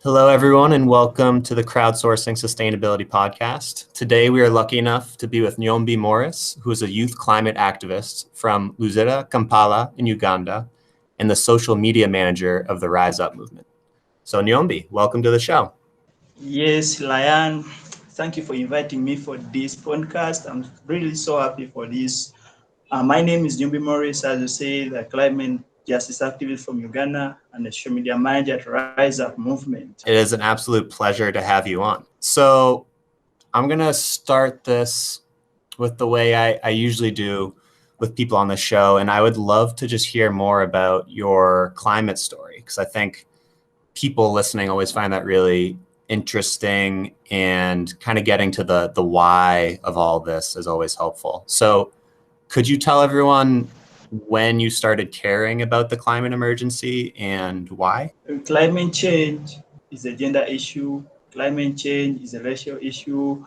Hello, everyone, and welcome to the Crowdsourcing Sustainability Podcast. Today, we are lucky enough to be with Nyombi Morris, who is a youth climate activist from Luzira, Kampala in Uganda, and the social media manager of the Rise Up movement. So, Nyombi, welcome to the show. Yes, Lian, thank you for inviting me for this podcast. I'm really so happy for this. My name is Nyombi Morris, as you say, the climate justice activist from Uganda and the social media manager at Rise Up movement. It is an absolute pleasure to have you on. So, I'm going to start this with the way I usually do with people on the show, and I would love to just hear more about your climate story, because I think people listening always find that really interesting, and kind of getting to the why of all this is always helpful. So could you tell everyone when you started caring about the climate emergency and why? Climate change is a gender issue. Climate change is a racial issue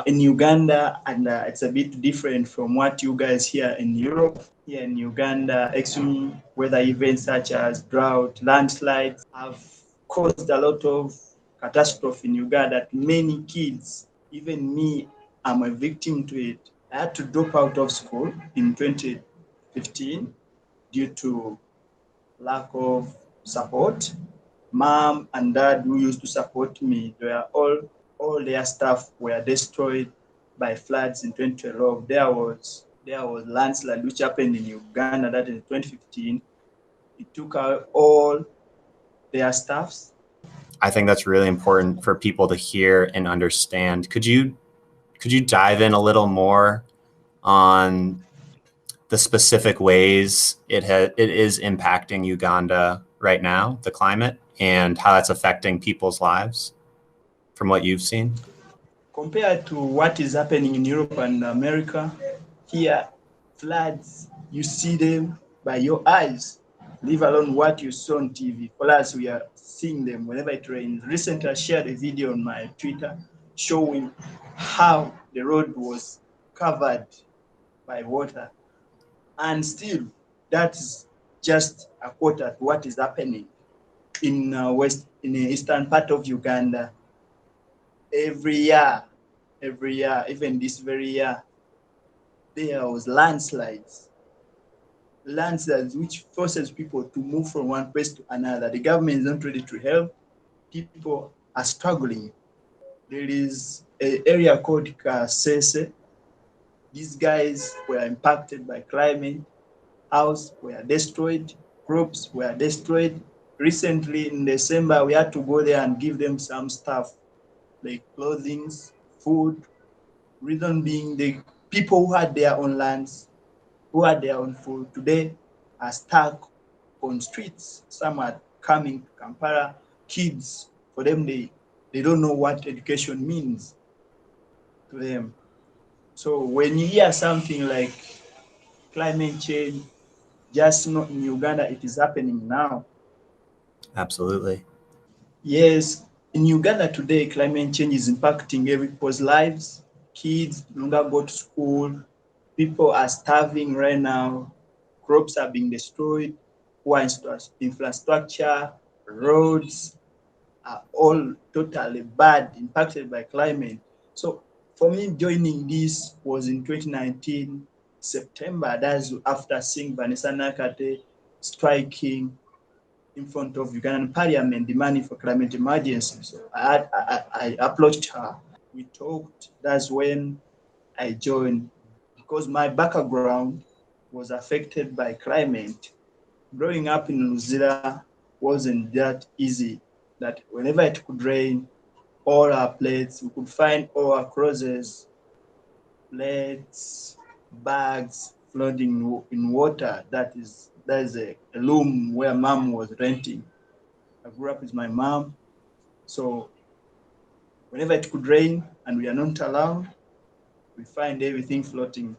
in Uganda, and it's a bit different from what you guys here in Europe. Here in Uganda, extreme weather events such as drought, landslides have caused a lot of catastrophe in Uganda that many kids, even me, I'm a victim to it. I had to drop out of school in 2015 due to lack of support. Mom and dad who used to support me, they were all their stuff were destroyed by floods in 2012. There was landslide which happened in Uganda that in 2015. It took out all their stuffs. I think that's really important for people to hear and understand. Could you dive in a little more on the specific ways it is impacting Uganda right now, the climate, and how that's affecting people's lives from what you've seen? Compared to what is happening in Europe and America, here floods, you see them by your eyes, leave alone what you saw on TV. For us, we are seeing them whenever it rains. Recently, I shared a video on my Twitter showing how the road was covered by water. And still, that's just a quarter to what is happening in the eastern part of Uganda. Every year, even this very year, there was landslides which forces people to move from one place to another. The government is not ready to help. People are struggling. There is an area called Kasese. These guys were impacted by climate. Houses were destroyed. Crops were destroyed. Recently, in December, we had to go there and give them some stuff like clothing, food. Reason being, the people who had their own lands, who had their own food, today are stuck on streets. Some are coming to Kampala. Kids, for them, they don't know what education means to them. So when you hear something like climate change, just not in Uganda, it is happening now. Absolutely. Yes, in Uganda today, climate change is impacting every people's lives. Kids no longer go to school. People are starving right now. Crops are being destroyed. Poor infrastructure, roads are all totally bad, impacted by climate. So for me, joining this was in 2019, September. That's after seeing Vanessa Nakate striking in front of Ugandan Parliament demanding for climate emergency. So I approached her. We talked. That's when I joined because my background was affected by climate. Growing up in Luzira wasn't that easy. That whenever it could rain, all our plates, we could find all our clothes, plates, bags floating in water. That is a room where mom was renting. I grew up with my mom, so whenever it could rain and we are not around, we find everything floating.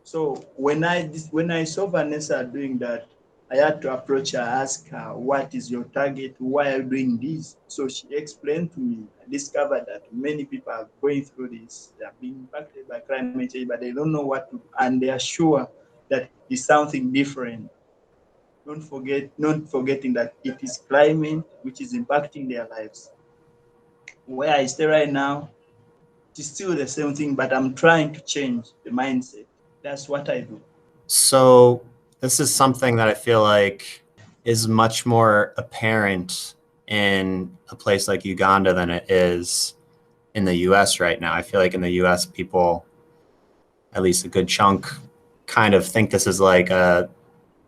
So when I saw Vanessa doing that, I had to approach her, ask her, what is your target? Why are you doing this? So she explained to me. I discovered that many people are going through this. They are being impacted by climate change, but they don't know what to do. And they are sure that it's something different. not forgetting that it is climate which is impacting their lives. Where I stay right now, it is still the same thing, but I'm trying to change the mindset. That's what I do. So this is something that I feel like is much more apparent in a place like Uganda than it is in the US right now. I feel like in the US, people, at least a good chunk, kind of think this is like a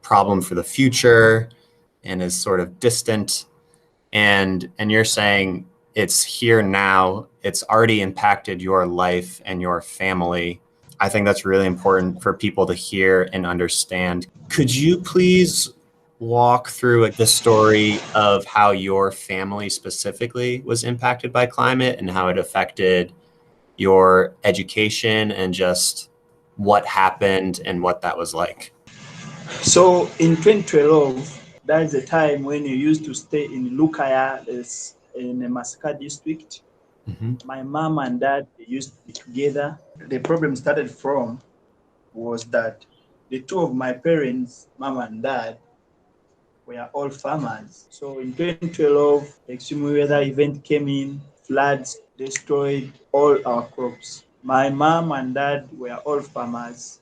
problem for the future and is sort of distant. And you're saying it's here now. It's already impacted your life and your family. I think that's really important for people to hear and understand. Could you please walk through the story of how your family specifically was impacted by climate and how it affected your education and just what happened and what that was like? So in 2012, that is the time when you used to stay in Lukaya, in the Masaka district. Mm-hmm. My mom and dad, they used to be together. The problem started from was that the two of my parents, mom and dad, were all farmers. So in 2012, the extreme weather event came in, floods destroyed all our crops. My mom and dad were all farmers.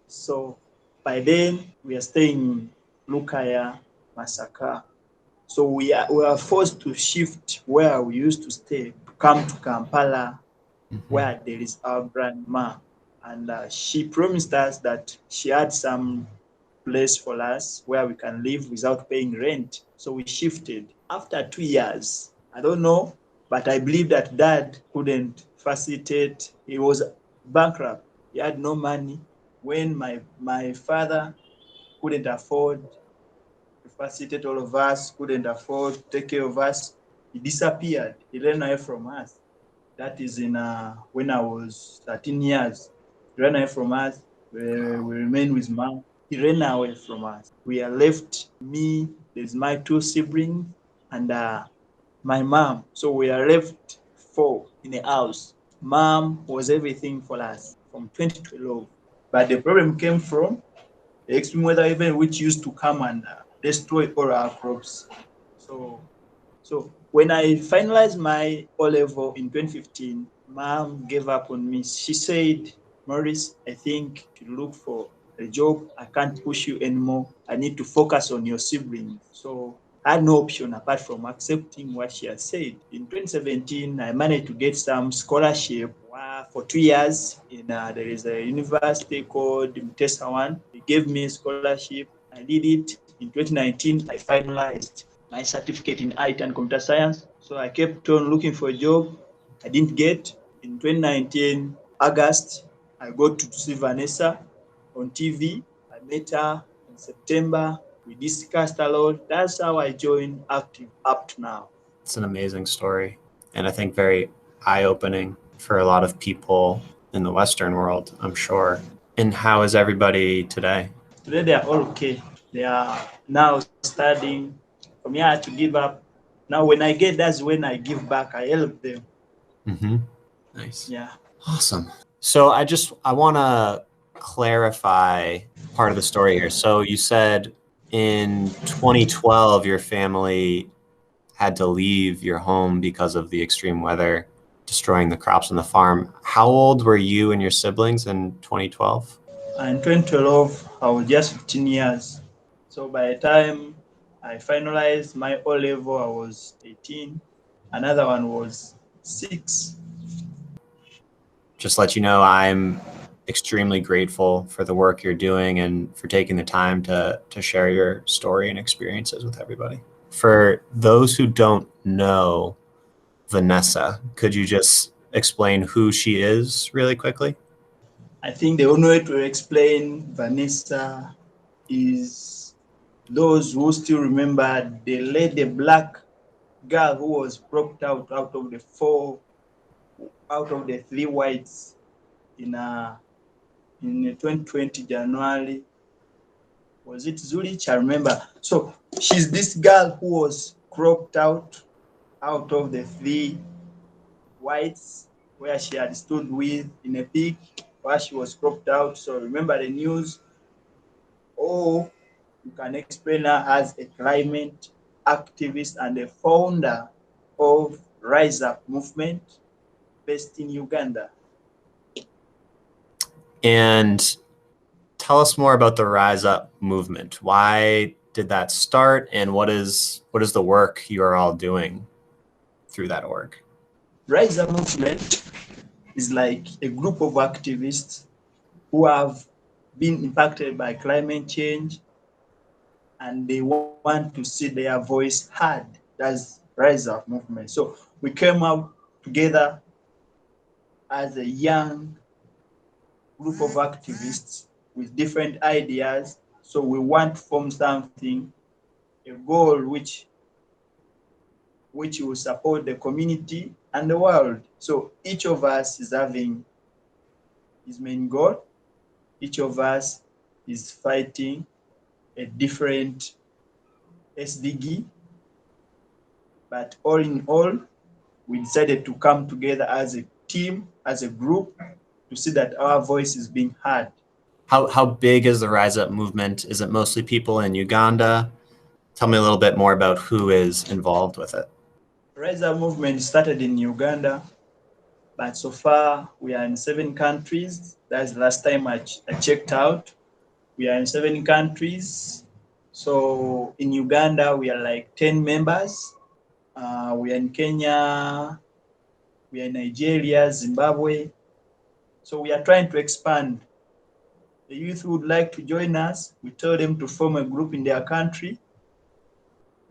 So by then, we are staying in Lukaya, Masaka. So we are forced to shift where we used to stay to come to Kampala, where there is our grandma. And she promised us that she had some place for us where we can live without paying rent. So we shifted. After 2 years, I don't know, but I believe that dad couldn't facilitate. He was bankrupt. He had no money. When my father couldn't afford to facilitate all of us, couldn't afford to take care of us, he disappeared. He ran away from us. That is in when I was 13 years. He ran away from us. We remained with mom. He ran away from us. We are left, me, there's my two siblings, and my mom. So we are left four in the house. Mom was everything for us from 2012. But the problem came from the extreme weather event which used to come and destroy all our crops. So when I finalized my O-level in 2015, mom gave up on me. She said, Morris, I think you should look for a job. I can't push you anymore. I need to focus on your siblings. So I had no option apart from accepting what she had said. In 2017, I managed to get some scholarship for 2 years. There is a university called Mtesawan. They gave me a scholarship. I did it. In 2019, I finalized my certificate in IT and computer science. So I kept on looking for a job. I didn't get. In 2019, August, I got to see Vanessa on TV. I met her in September. We discussed a lot. That's how I joined Active up to now. It's an amazing story, and I think very eye-opening for a lot of people in the Western world, I'm sure. And how is everybody today? Today they are all okay. They are now studying. For me, I had to give up. Now when I get, that's when I give back. I help them. Mm-hmm. Nice. Yeah. Awesome. So I want to clarify part of the story here. So you said in 2012, your family had to leave your home because of the extreme weather destroying the crops on the farm. How old were you and your siblings in 2012? In 2012, I was just 15 years. So by the time I finalized my O level, I was 18. Another one was 6. Just let you know, I'm extremely grateful for the work you're doing and for taking the time to share your story and experiences with everybody. For those who don't know Vanessa, could you just explain who she is really quickly? I think the only way to explain Vanessa is those who still remember the lady black girl who was cropped out of the 3 whites in 2020 January. Was it Zurich? I remember. So she's this girl who was cropped out of the 3 whites where she had stood with in a peak where she was cropped out. So remember the news. Oh, You can explain her as a climate activist and a founder of Rise Up movement based in Uganda. And tell us more about the Rise Up movement. Why did that start, and what is the work you are all doing through that org? Rise Up movement is like a group of activists who have been impacted by climate change and they want to see their voice heard. That's Rise Up movement. So we came out together as a young group of activists with different ideas. So we want to form something, a goal which will support the community and the world. So each of us is having his main goal. Each of us is fighting a different SDG, but all in all, we decided to come together as a team, as a group, to see that our voice is being heard. How big is the Rise Up movement? Is it mostly people in Uganda? Tell me a little bit more about who is involved with it. Rise Up movement started in Uganda, but so far we are in 7 countries. That's the last time I checked out. We are in 7 countries. So in Uganda, we are like 10 members. We are in Kenya, we are in Nigeria, Zimbabwe. So we are trying to expand. The youth would like to join us. We tell them to form a group in their country.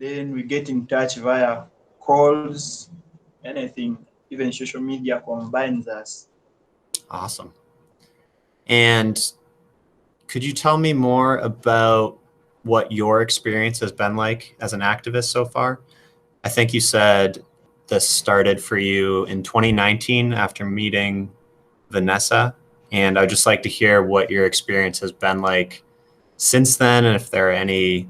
Then we get in touch via calls, anything, even social media combines us. Awesome. And could you tell me more about what your experience has been like as an activist so far? I think you said this started for you in 2019 after meeting Vanessa. And I'd just like to hear what your experience has been like since then, and if there are any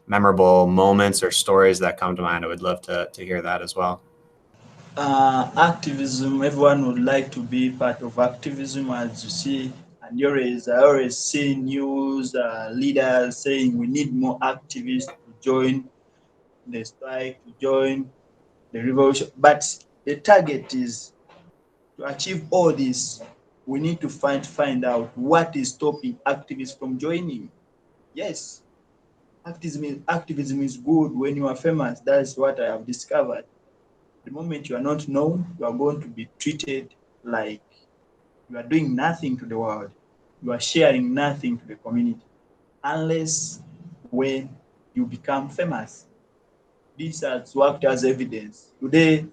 memorable moments or stories that come to mind. I would love to hear that as well. Activism, everyone would like to be part of activism, as you see. And I always see news leaders saying we need more activists to join the strike, to join the revolution. But the target is to achieve all this. We need to find out what is stopping activists from joining. Yes, activism is good when you are famous. That's what I have discovered. The moment you are not known, you are going to be treated like you are doing nothing to the world. You are sharing nothing to the community, unless when you become famous. This has worked as evidence. Today,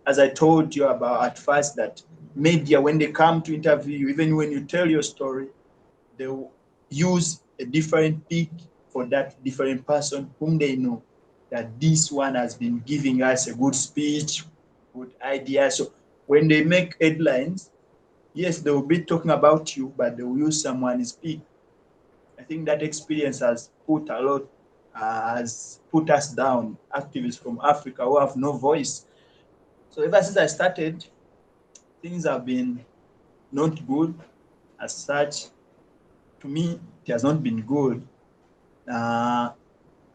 as I told you about at first, that media, when they come to interview you, even when you tell your story, they will use a different pic for that different person whom they know that this one has been giving us a good speech, good idea. So when they make headlines, yes, they will be talking about you, but they will use someone's pic. I think that experience has put us down, activists from Africa who have no voice. So ever since I started, things have been not good as such. To me, it has not been good. Uh,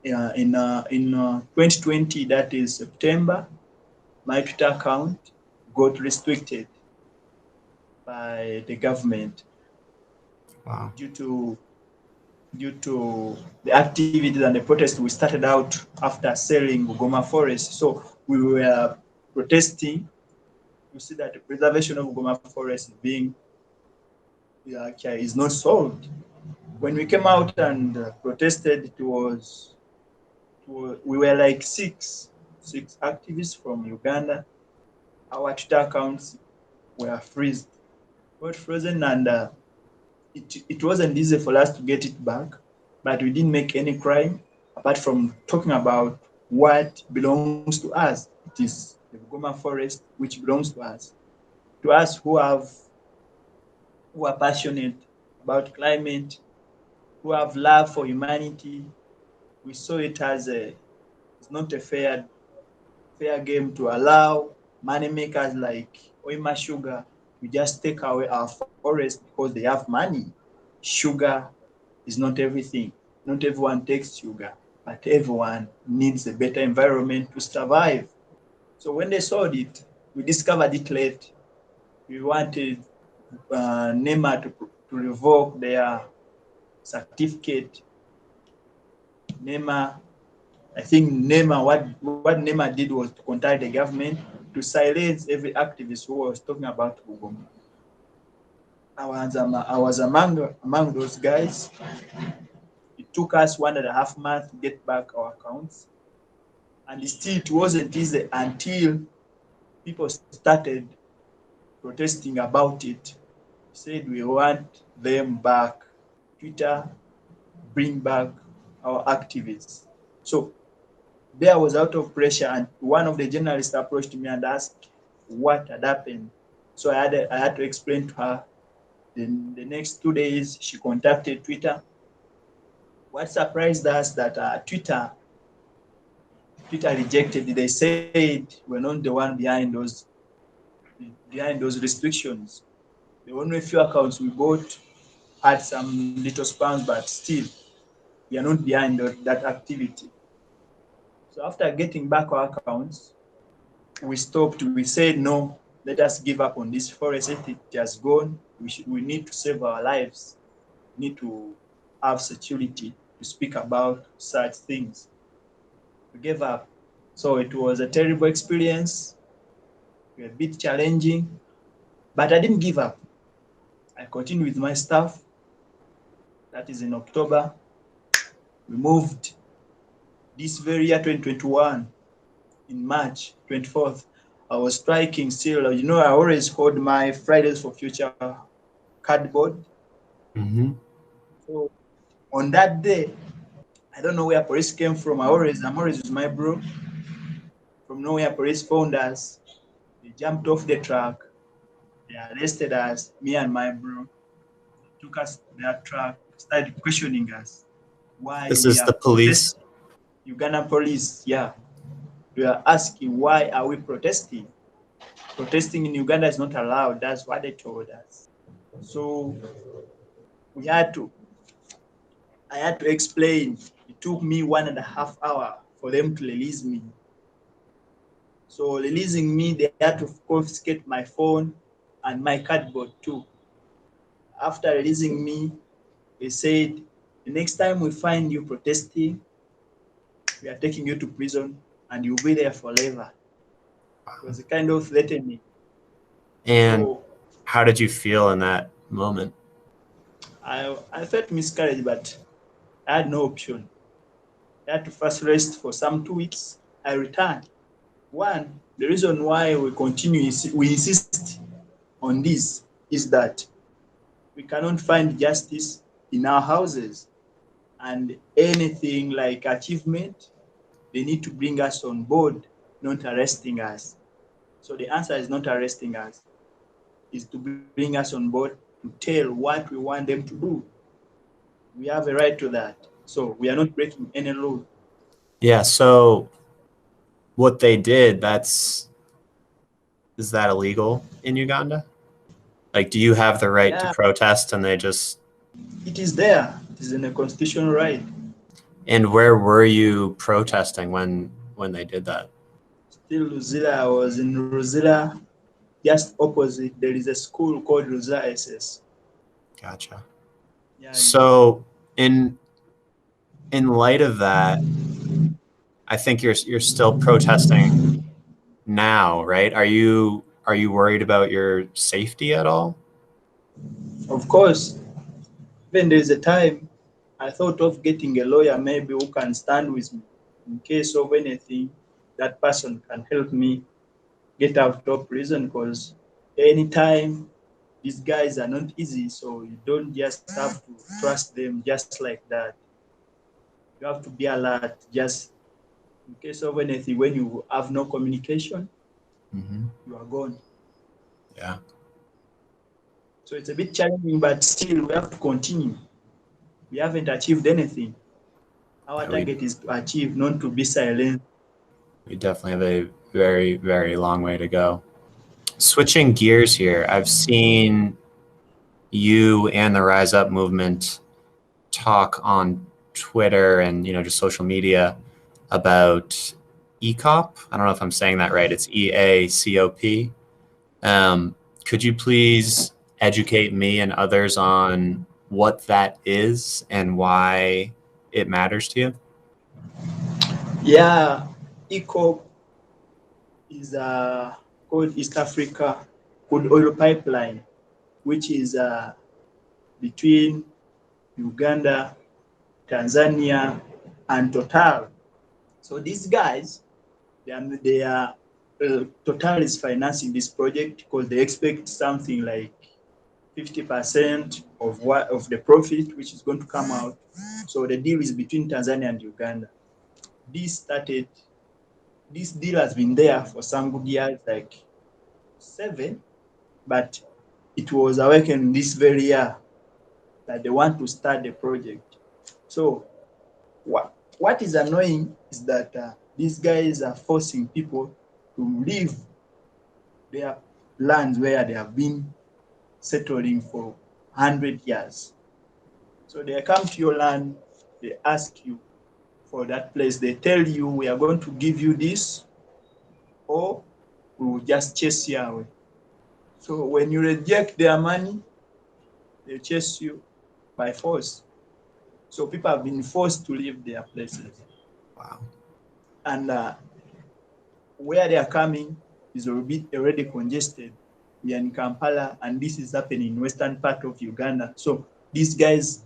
in 2020, that is September, my Twitter account got restricted by the government. Wow. Due to the activities and the protests we started out after selling Goma Forest. So we were protesting to see that the preservation of Goma Forest is not solved. When we came out and protested, we were like six activists from Uganda. Our Twitter accounts were frozen, and it wasn't easy for us to get it back, but we didn't make any crime apart from talking about what belongs to us. It is the Goma Forest, which belongs to us who are passionate about climate, who have love for humanity. We saw it as it's not a fair game to allow money makers like Oima Sugar to just take away our forest because they have money. Sugar is not everything. not everyone takes sugar, but everyone needs a better environment to survive. So when they sold it, we discovered it late. We wanted NEMA to revoke their certificate. NEMA, I think NEMA, what NEMA did was to contact the government to silence every activist who was talking about Uganda. I was among those guys. It took us 1.5 months to get back our accounts. And still, it wasn't easy until people started protesting about it. Said we want them back. Twitter, bring back our activists. So there was out of pressure, and one of the journalists approached me and asked what had happened. So I had to explain to her. Then the next 2 days, she contacted Twitter. What surprised us that Twitter rejected it. They said we're not the one behind those restrictions. The only few accounts we bought had some little spams, but still, we are not behind that activity. So after getting back our accounts, we stopped. We said, no, let us give up on this forest. It has gone. We need to save our lives. We need to have security to speak about such things. We gave up. So it was a terrible experience, a bit challenging, but I didn't give up. I continued with my stuff. That is in October. We moved this very year, 2021, in March 24th. I was striking still. You know, I always hold my Fridays for Future cardboard. Mm-hmm. So on that day, I don't know where police came from. I'm always with my bro. From nowhere, police found us. They jumped off the truck. They arrested us, me and my bro. They took us to their truck, started questioning us. Why This we is are the police. protesting. Ugandan police, yeah. We are asking, why are we protesting? Protesting in Uganda is not allowed. That's what they told us. So I had to explain. It took me 1.5 hours for them to release me. So releasing me, they had to confiscate my phone and my cardboard too. After releasing me, they said, the next time we find you protesting, we are taking you to prison and you'll be there forever. It was a kind of threatening. And So how did you feel in that moment? I felt miscarriage, but I had no option. I had to first rest for some 2 weeks. I returned. One, the reason why we insist on this is that we cannot find justice in our houses. And anything like achievement, they need to bring us on board, not arresting us. So the answer is not arresting us, is to bring us on board to tell what we want them to do. We have a right to that. So we are not breaking any law. Yeah, so what they did, is that illegal in Uganda? Like, do you have the right to Yeah, protest and they just, it is there. It is in a constitutional right. and where were you protesting when they did that? Still Luzira, I was in Luzira, just opposite. There is a school called Luzira SS. Gotcha. Yeah, So in light of that, I think you're still protesting now, right? Are you worried about your safety at all? of course, when there is a time, I thought of getting a lawyer maybe who can stand with me in case of anything. That person can help me get out of prison, because anytime these guys are not easy, so you don't just have to trust them just like that. You have to be alert just in case of anything. When you have no communication, you are gone. Yeah. So it's a bit challenging, but still we have to continue. We haven't achieved anything. Our Yeah, target is to achieve, not to be silent. we definitely have a very, very long way to go. Switching gears here, I've seen you and the Rise Up movement talk on Twitter and just social media about EACOP. I don't know if I'm saying that right. It's EACOP. Could you please educate me and others on what that is and why it matters to you? Yeah, EACOP is called East Africa Crude Oil Pipeline, which is between Uganda, Tanzania, and Total. So these guys, Total is financing this project because they expect something like 50% of the profit which is going to come out. So the deal is between Tanzania and Uganda. This deal has been there for some good years, like 7, but it was awakened this very year that they want to start the project. So what is annoying is that these guys are forcing people to leave their lands where they have been settling for 100 years. So they come to your land, they ask you for that place. They tell you, we are going to give you this, or we will just chase you away. So when you reject their money, they chase you by force. So people have been forced to leave their places. Wow. And where they are coming is already congested. We are in Kampala, and this is happening in western part of Uganda. So these guys,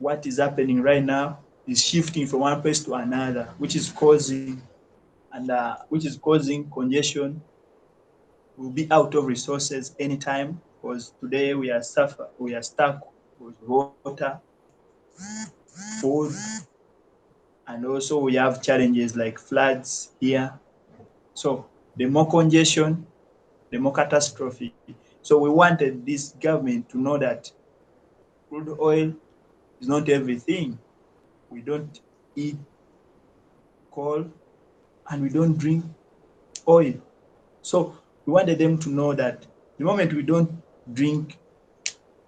what is happening right now is shifting from one place to another, which is causing congestion. We'll be out of resources anytime because today we are stuck with water, food, and also we have challenges like floods here. So the more congestion, the more catastrophe. So we wanted this government to know that crude oil is not everything. We don't eat coal and we don't drink oil. So we wanted them to know that the moment we don't drink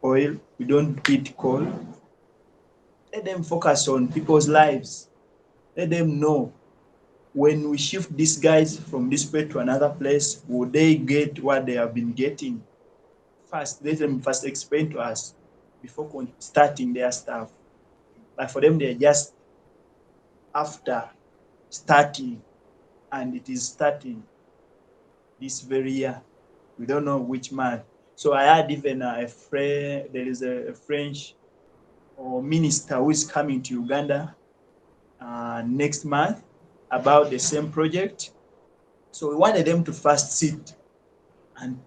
oil, we don't eat coal, let them focus on people's lives. Let them know when we shift these guys from this place to another place, will they get what they have been getting? First, let them first explain to us before starting their stuff. But for them, they're just after starting, and it is starting this very year. We don't know which month. So I had even a friend, there is a French or minister who is coming to Uganda next month about the same project. So we wanted them to first sit and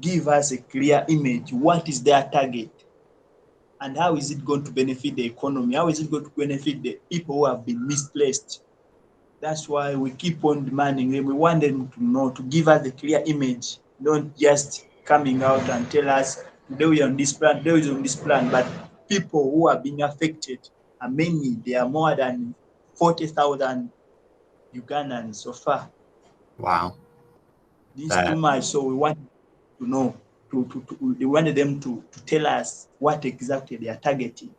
give us a clear image. What is their target? And how is it going to benefit the economy? How is it going to benefit the people who have been misplaced? That's why we keep on demanding them. We want them to know, to give us the clear image, not just coming out and tell us, today we are on this plan, today we are on this plan. But people who are being affected are many. There are more than 40,000 Ugandans so far. Wow. This is too much. So we want to know, we wanted them to tell us what exactly they are targeting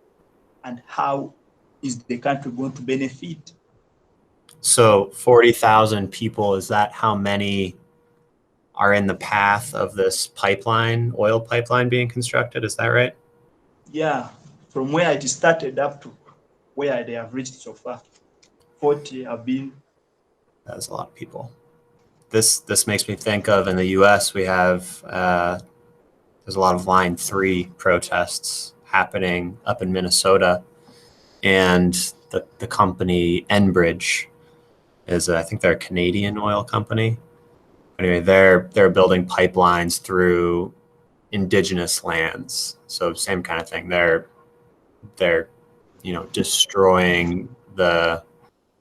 and how is the country going to benefit. So 40,000 people, is that how many are in the path of this pipeline, oil pipeline being constructed? Is that right? Yeah, from where it started up to where they have reached so far, 40 have been. That's a lot of people. This makes me think of, in the U.S., we have there's a lot of Line 3 protests happening up in Minnesota, and the company Enbridge is, I think they're a Canadian oil company. Anyway, they're building pipelines through indigenous lands. So same kind of thing. They're destroying the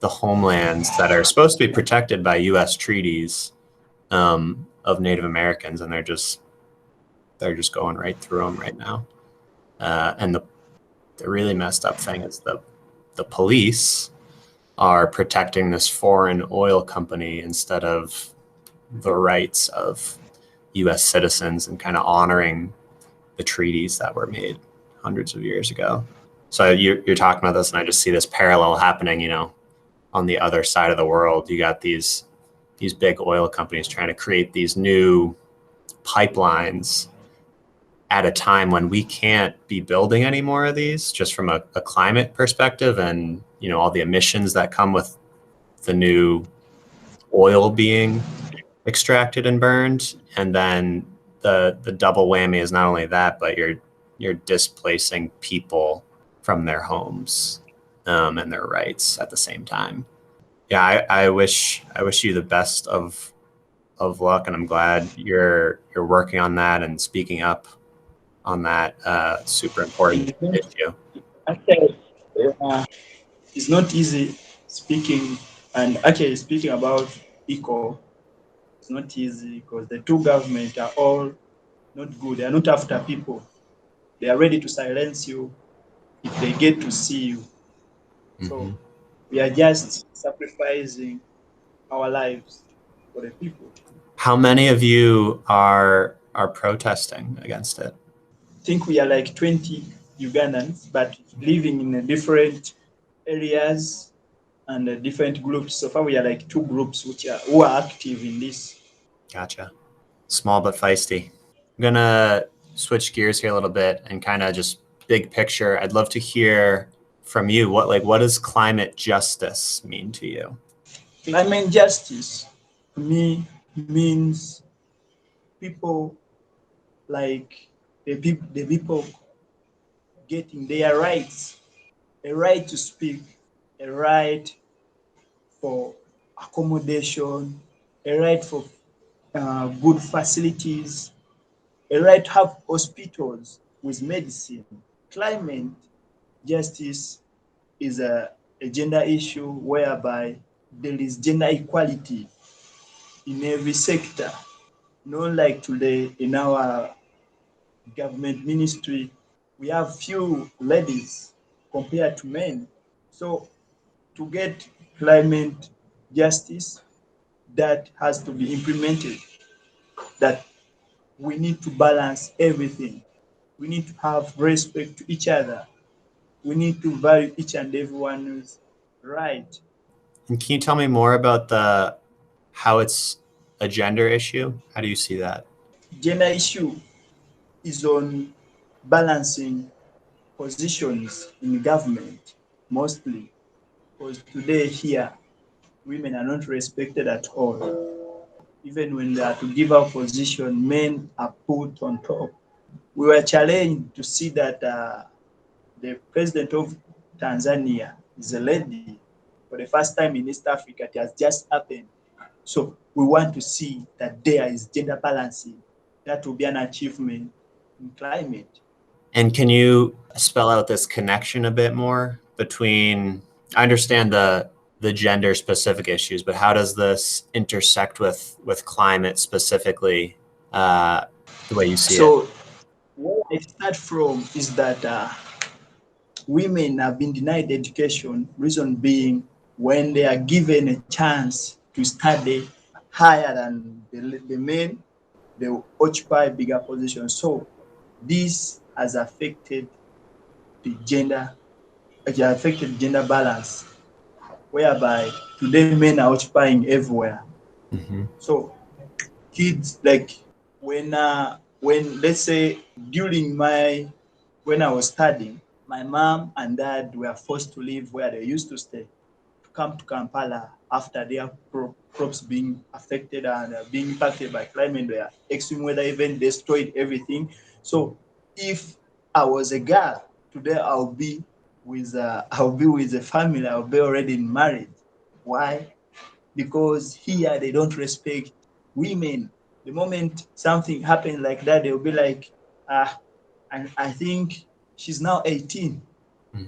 homelands that are supposed to be protected by U.S. treaties of Native Americans, and they're just going right through them right now. And the really messed up thing is the police are protecting this foreign oil company instead of the rights of U.S. citizens and kind of honoring the treaties that were made hundreds of years ago. So you're talking about this, and I just see this parallel happening, on the other side of the world. You got these big oil companies trying to create these new pipelines at a time when we can't be building any more of these, just from a climate perspective, and all the emissions that come with the new oil being extracted and burned. And then the double whammy is not only that, but you're displacing people from their homes and their rights at the same time. Yeah, I wish you the best of luck, and I'm glad you're working on that and speaking up on that super important issue. Actually, it's not easy speaking, and actually speaking about EACOP, it's not easy because the two governments are all not good. They are not after people. They are ready to silence you if they get to see you. So we are just sacrificing our lives for the people. How many of you are protesting against it? I think we are like 20 Ugandans, but living in different areas and different groups. So far, we are like two groups who are active in this. Gotcha. Small but feisty. I'm gonna switch gears here a little bit and kind of just big picture. I'd love to hear from you. What does climate justice mean to you? Climate justice to me means people like the people getting their rights, a right to speak, a right for accommodation, a right for good facilities, a right to have hospitals with medicine. Climate justice is a gender issue whereby there is gender equality in every sector. Not like today in our government ministry, we have few ladies compared to men. So to get climate justice, that has to be implemented, that we need to balance everything. We need to have respect to each other. We need to value each and everyone's right. And can you tell me more about how it's a gender issue? How do you see that? Gender issue is on balancing positions in government mostly, because today here women are not respected at all. Even when they are to give up position, men are put on top. We were challenged to see that the president of Tanzania is a lady. For the first time in East Africa, it has just happened. So we want to see that there is gender balancing. That will be an achievement in climate. And can you spell out this connection a bit more between, I understand the gender specific issues, but how does this intersect with climate specifically, the way you see it? So where I start from is that women have been denied education, reason being when they are given a chance to study higher than the men, they will occupy bigger positions. So this has affected the gender, it has affected gender balance, whereby today men are occupying everywhere. So kids, like when let's say during when I was studying, my mom and dad were forced to leave where they used to stay to come to Kampala after their crops being affected and being impacted by climate. Where extreme weather even destroyed everything. So if I was a girl today, I'll be with a family. I'll be already married. Why? Because here they don't respect women. The moment something happens like that, they'll be like, and I think she's now 18. Let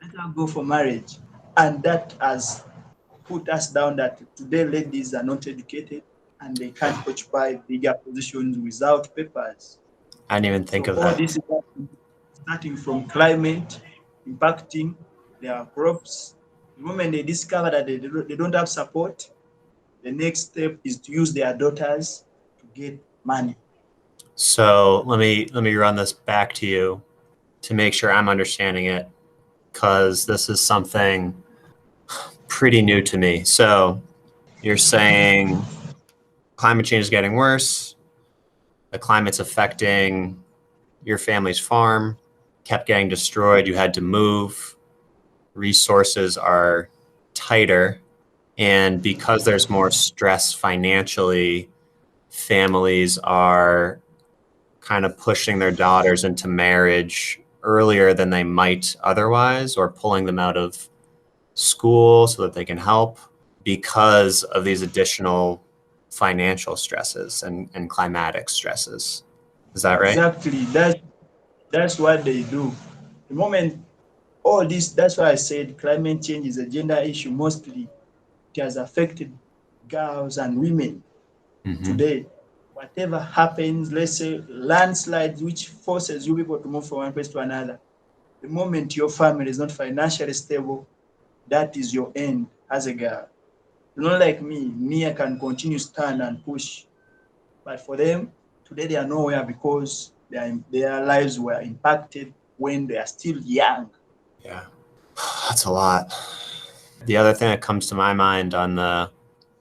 her go for marriage. And that has put us down that today ladies are not educated and they can't occupy bigger positions without papers. I didn't even think So of all that. this is starting from climate impacting their crops. The moment they discover that they don't have support, the next step is to use their daughters to get money. So let me run this back to you to make sure I'm understanding it. because this is something pretty new to me. So you're saying climate change is getting worse, the climate's affecting your family's farm, kept getting destroyed, you had to move, resources are tighter, and because there's more stress financially, families are kind of pushing their daughters into marriage earlier than they might otherwise, or pulling them out of school so that they can help because of these additional financial stresses and climatic stresses. Is that right? Exactly. That's what they do. The moment all this, that's why I said climate change is a gender issue mostly. It has affected girls and women today. Whatever happens, let's say landslides, which forces you people to move from one place to another. The moment your family is not financially stable, that is your end as a girl. Not like me, I can continue stand and push. But for them, today they are nowhere because their lives were impacted when they are still young. Yeah, that's a lot. The other thing that comes to my mind on the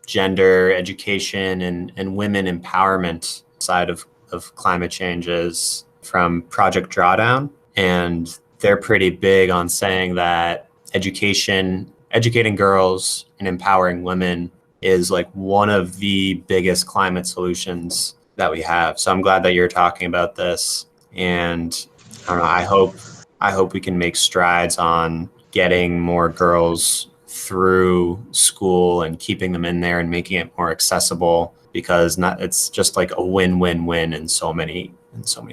gender education and women empowerment side of climate change is from Project Drawdown. And they're pretty big on saying that educating girls and empowering women is like one of the biggest climate solutions that we have. So I'm glad that you're talking about this. And I don't know, I hope we can make strides on getting more girls through school and keeping them in there and making it more accessible, because it's just like a win-win-win in so many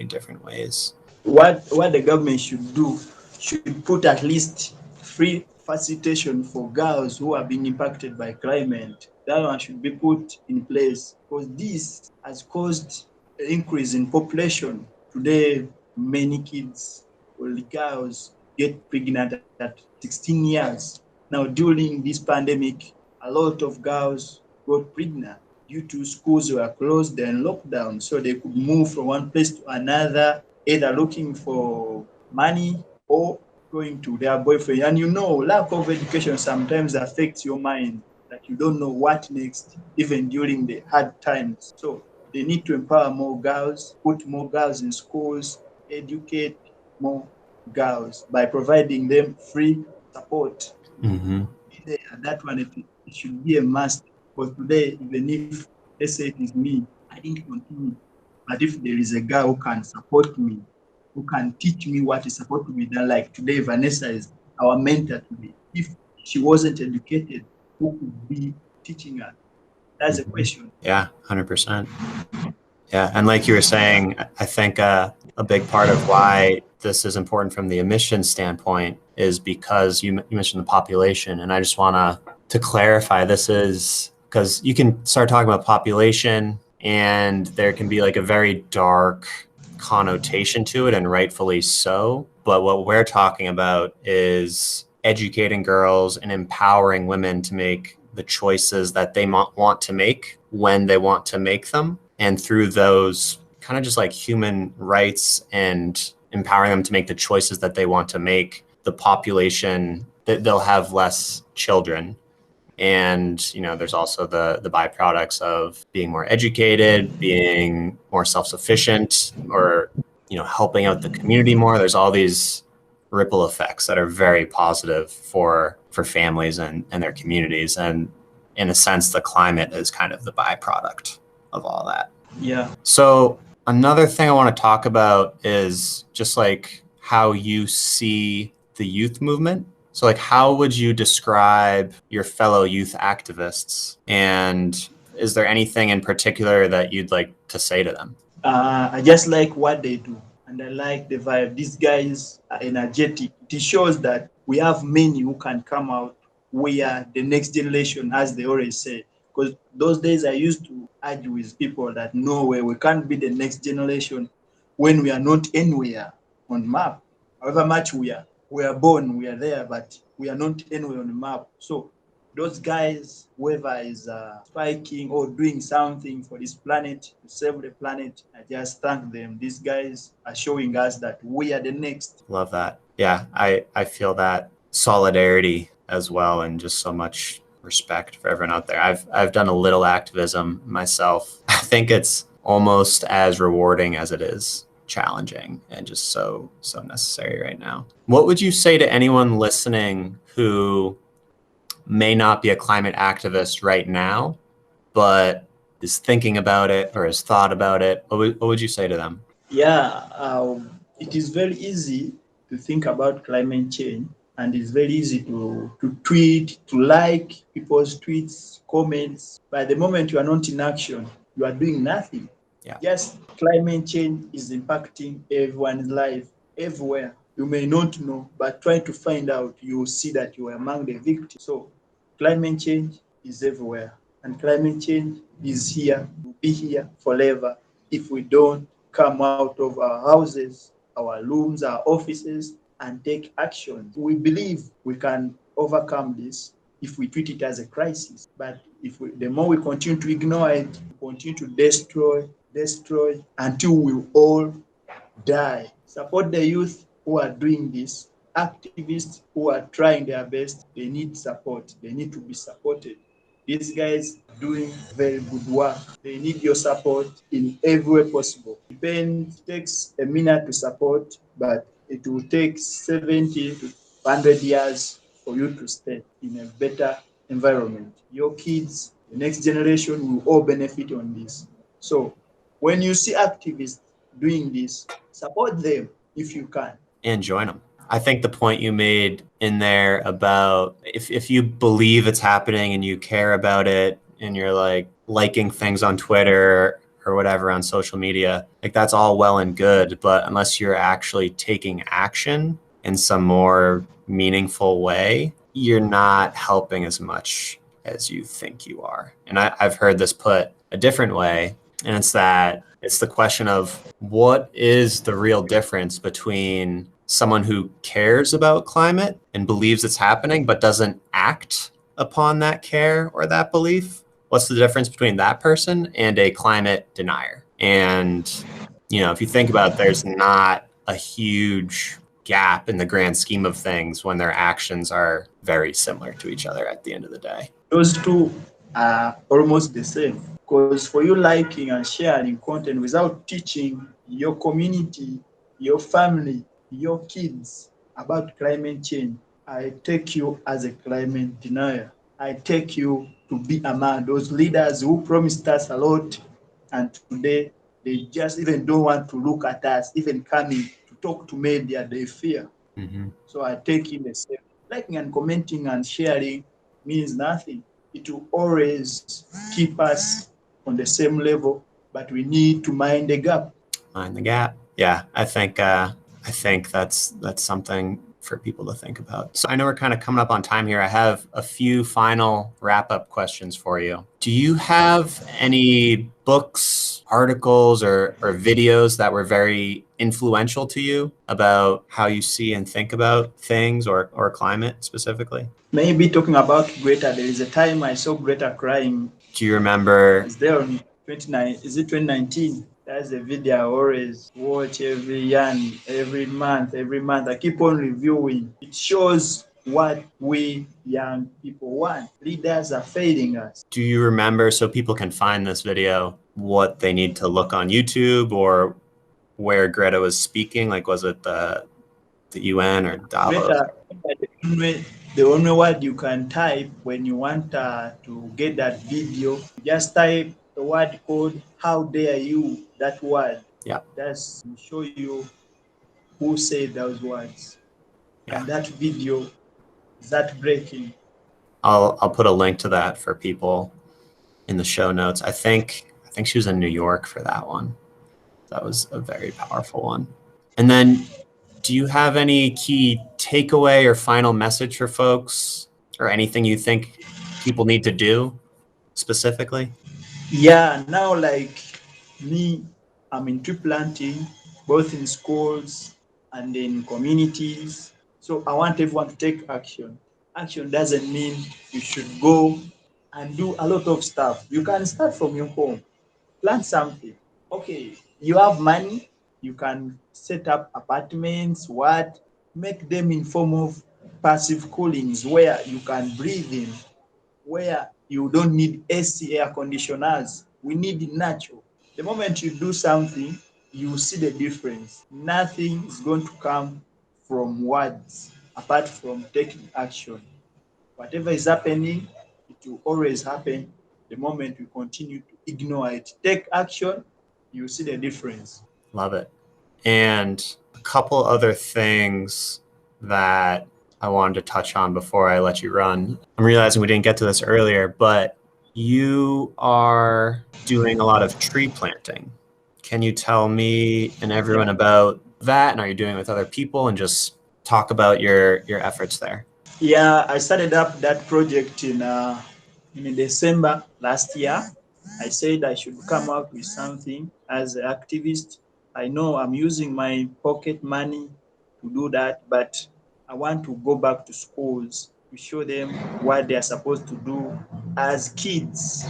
different ways. What the government should do should put at least free facilitation for girls who are being impacted by climate. That one should be put in place because this has caused an increase in population. Today, many kids or girls get pregnant at 16 years. Now, during this pandemic, a lot of girls got pregnant due to schools were closed and locked down, so they could move from one place to another, either looking for money or going to their boyfriend. And lack of education sometimes affects your mind, that you don't know what next, even during the hard times. So they need to empower more girls, put more girls in schools, educate more girls by providing them free support. Mm-hmm. That one, it should be a must. But today, even if, let's say it is me, I didn't continue. But if there is a girl who can support me, who can teach me what is supposed to be done, like today, Vanessa is our mentor today. If she wasn't educated, who could be teaching her? That's a question. Yeah, 100%. Yeah, and like you were saying, I think a big part of why this is important from the emissions standpoint is because you mentioned the population, and I just want to clarify, this is because you can start talking about population and there can be like a very dark connotation to it, and rightfully so. But what we're talking about is educating girls and empowering women to make the choices that they want to make when they want to make them. And through those kind of just like human rights and empowering them to make the choices that they want to make, the population, they'll have less children. And, there's also the byproducts of being more educated, being more self-sufficient, or, helping out the community more. There's all these ripple effects that are very positive for families and their communities. And in a sense, the climate is kind of the byproduct of all that. Yeah. So another thing I want to talk about is just like how you see the youth movement. So like, how would you describe your fellow youth activists? And is there anything in particular that you'd like to say to them? I just like what they do, and I like the vibe. These guys are energetic. It shows that we have many who can come out. We are the next generation, as they always say. Because those days I used to argue with people that no way, we can't be the next generation when we are not anywhere on map. However much we are born, we are there, but we are not anywhere on the map. So those guys, whoever is spiking or doing something for this planet, to save the planet, I just thank them. These guys are showing us that we are the next. Love that. Yeah, I feel that solidarity as well, and just so much respect for everyone out there. I've done a little activism myself. I think it's almost as rewarding as it is challenging, and just so necessary right now. What would you say to anyone listening who may not be a climate activist right now, but is thinking about it or has thought about it? What would you say to them? Yeah, it is very easy to think about climate change, and it's very easy to tweet, to like people's tweets, comments. But the moment you are not in action, you are doing nothing. Yeah. Yes, climate change is impacting everyone's life everywhere. You may not know, but try to find out, you will see that you are among the victims. So climate change is everywhere, and climate change is here, will be here forever if we don't come out of our houses, our rooms, our offices, and take action. We believe we can overcome this if we treat it as a crisis. But the more we continue to ignore it, we continue to destroy until we all die. Support the youth who are doing this. Activists who are trying their best, they need support. They need to be supported. These guys are doing very good work. They need your support in every way possible. It takes a minute to support, but it will take 70 to 100 years for you to stay in a better environment. Your kids, the next generation will all benefit on this. So when you see activists doing this, support them if you can. And join them. I think the point you made in there about if you believe it's happening and you care about it and you're like liking things on Twitter or whatever on social media, like that's all well and good, but unless you're actually taking action in some more meaningful way, you're not helping as much as you think you are. And I've heard this put a different way, and it's that it's the question of what is the real difference between someone who cares about climate and believes it's happening but doesn't act upon that care or that belief? What's the difference between that person and a climate denier? And, if you think about it, there's not a huge gap in the grand scheme of things when their actions are very similar to each other at the end of the day. Those two are almost the same. Because for you liking and sharing content without teaching your community, your family, your kids about climate change, I take you as a climate denier. I take you to be among those leaders who promised us a lot, and today they just even don't want to look at us, even coming to talk to media, they fear. Mm-hmm. So I take in the same. Liking and commenting and sharing means nothing. It will always keep us on the same level, but we need to mind the gap. Mind the gap. Yeah, I think that's something for people to think about. So I know we're kind of coming up on time here. I have a few final wrap-up questions for you. Do you have any books, articles, or videos that were very influential to you about how you see and think about things or climate specifically? Maybe talking about Greta, there is a time I saw Greta crying. Do you remember? It's there on 2019? That's a video I always watch every year, every month. I keep on reviewing. It shows what we young people want. Leaders are failing us. Do you remember, so people can find this video, what they need to look on YouTube or where Greta was speaking? Like, was it the UN or Davos? Greta, the only word you can type when you want to get that video, just type the word called "How dare you?" That word. Yeah. That's to show you who said those words. Yeah. And that video is that breaking. I'll put a link to that for people in the show notes. I think she was in New York for that one. That was a very powerful one. And then, do you have any key takeaway or final message for folks, or anything you think people need to do specifically? Yeah, now like me, I'm in tree planting, both in schools and in communities. So I want everyone to take action. Action doesn't mean you should go and do a lot of stuff. You can start from your home, plan something. Okay, you have money, you can set up apartments, make them in form of passive coolings where you can breathe in, where you don't need AC air conditioners. We need natural. The moment you do something, you see the difference. Nothing is going to come from words apart from taking action. Whatever is happening, it will always happen the moment we continue to ignore it. Take action, you see the difference. Love it. And a couple other things that I wanted to touch on before I let you run. I'm realizing we didn't get to this earlier, but you are doing a lot of tree planting. Can you tell me and everyone about that? And are you doing it with other people? And just talk about your efforts there. Yeah, I started up that project in December last year. I said I should come up with something as an activist. I know I'm using my pocket money to do that, but I want to go back to schools to show them what they are supposed to do as kids.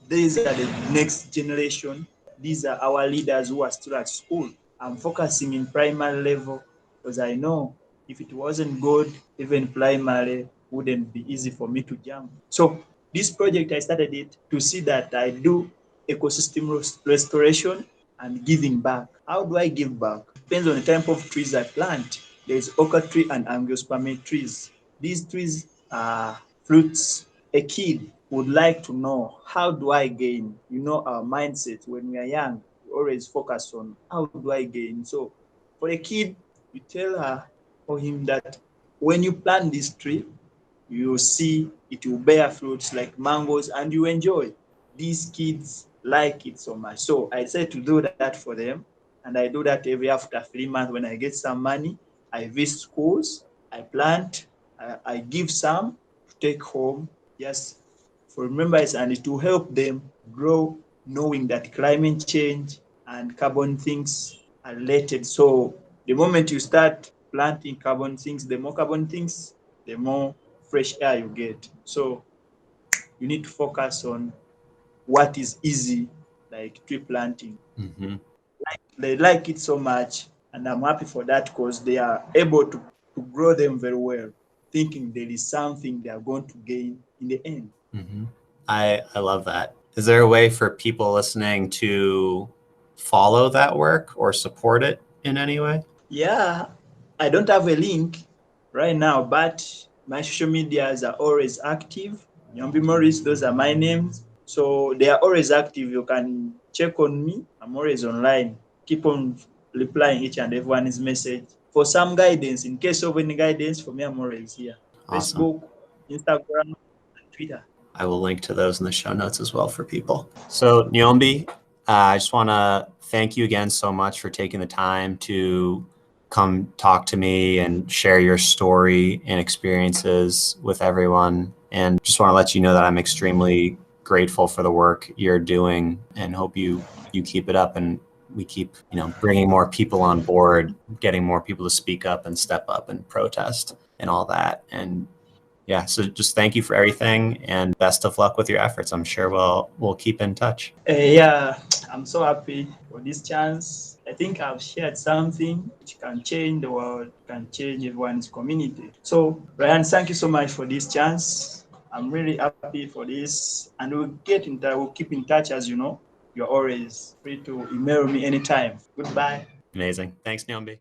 These are the next generation. These are our leaders who are still at school. I'm focusing in primary level because I know if it wasn't good, even primary wouldn't be easy for me to jump. So this project, I started it to see that I do ecosystem restoration and giving back. How do I give back? Depends on the type of trees I plant. There's oak tree and angiosperm trees. These trees are fruits. A kid would like to know, how do I gain? You know, our mindset when we are young, we always focus on how do I gain. So for a kid, you tell her or him that when you plant this tree, you see it will bear fruits like mangoes and you enjoy. These kids like it so much. So I said to do that for them. And I do that every after 3 months when I get some money. I visit schools, I plant, I give some to take home, just for remembrance, and it will help them grow knowing that climate change and carbon things are related. So the moment you start planting carbon things, the more carbon things, the more fresh air you get. So you need to focus on what is easy, like tree planting. Mm-hmm. They like it so much, and I'm happy for that because they are able to grow them very well, thinking there is something they are going to gain in the end. Mm-hmm. I love that. Is there a way for people listening to follow that work or support it in any way? Yeah, I don't have a link right now, but my social medias are always active. Nyombi Morris, those are my names. So they are always active. You can check on me. I'm always online. Keep on replying each and everyone's message. For some guidance, in case of any guidance, for me, I'm always here. Awesome. Facebook, Instagram, and Twitter. I will link to those in the show notes as well for people. So Nyombi, I just want to thank you again so much for taking the time to come talk to me and share your story and experiences with everyone. And just want to let you know that I'm extremely grateful for the work you're doing and hope you keep it up and we keep, bringing more people on board, getting more people to speak up and step up and protest and all that. And yeah, so just thank you for everything and best of luck with your efforts. I'm sure we'll keep in touch. Yeah, I'm so happy for this chance. I think I've shared something which can change the world, can change everyone's community. So, Ryan, thank you so much for this chance. I'm really happy for this, and we'll keep in touch. As you know, you're always free to email me anytime. Goodbye. Amazing. Thanks, Nyombi.